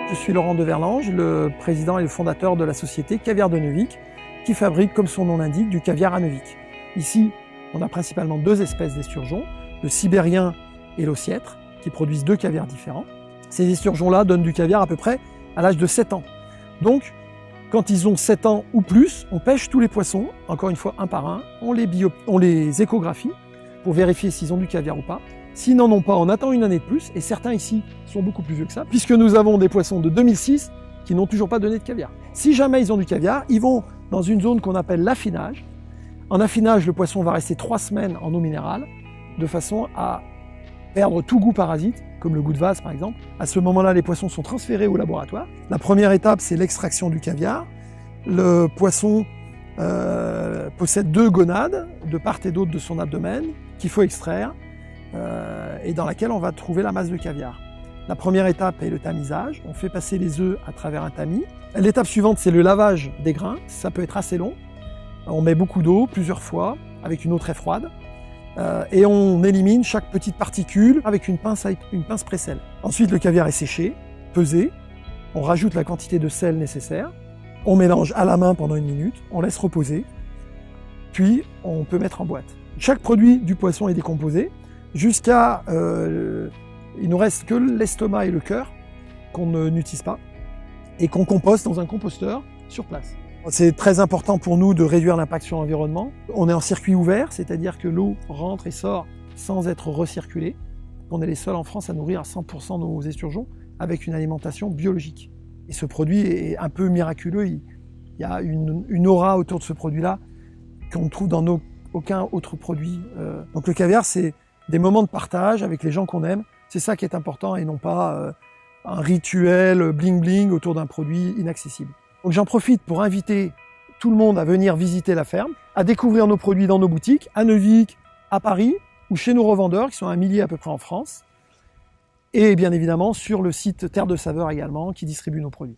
Je suis Laurent de Verlange, le président et le fondateur de la société Caviar de Neuvic, qui fabrique, comme son nom l'indique, du caviar à Neuvic. Ici, on a principalement deux espèces d'esturgeons, le sibérien et l'ossiètre, qui produisent deux caviars différents. Ces esturgeons-là donnent du caviar à peu près à l'âge de 7 ans. Donc, quand ils ont 7 ans ou plus, on pêche tous les poissons, encore une fois un par un, on les échographie pour vérifier s'ils ont du caviar ou pas. S'ils n'en ont pas, on attend une année de plus, et certains ici sont beaucoup plus vieux que ça, puisque nous avons des poissons de 2006 qui n'ont toujours pas donné de caviar. Si jamais ils ont du caviar, ils vont dans une zone qu'on appelle l'affinage. En affinage, le poisson va rester 3 semaines en eau minérale, de façon à perdre tout goût parasite, comme le goût de vase par exemple. À ce moment-là, les poissons sont transférés au laboratoire. La première étape, c'est l'extraction du caviar. Le poisson possède 2 gonades de part et d'autre de son abdomen qu'il faut extraire et dans laquelle on va trouver la masse de caviar. La première étape est le tamisage. On fait passer les œufs à travers un tamis. L'étape suivante, c'est le lavage des grains. Ça peut être assez long. On met beaucoup d'eau plusieurs fois avec une eau très froide. Et on élimine chaque petite particule avec une pince pré-sel. Ensuite, le caviar est séché, pesé. On rajoute la quantité de sel nécessaire. On mélange à la main pendant 1 minute. On laisse reposer. Puis, on peut mettre en boîte. Chaque produit du poisson est décomposé jusqu'à... il nous reste que l'estomac et le cœur qu'on n'utilise pas et qu'on composte dans un composteur sur place. C'est très important pour nous de réduire l'impact sur l'environnement. On est en circuit ouvert, c'est-à-dire que l'eau rentre et sort sans être recirculée. On est les seuls en France à nourrir à 100% nos esturgeons avec une alimentation biologique. Et ce produit est un peu miraculeux. Il y a une aura autour de ce produit-là qu'on ne trouve dans aucun autre produit. Donc le caviar, c'est des moments de partage avec les gens qu'on aime. C'est ça qui est important et non pas un rituel bling-bling autour d'un produit inaccessible. Donc j'en profite pour inviter tout le monde à venir visiter la ferme, à découvrir nos produits dans nos boutiques, à Neuvic, à Paris, ou chez nos revendeurs, qui sont 1 millier à peu près en France, et bien évidemment sur le site Terre de Saveur également, qui distribue nos produits.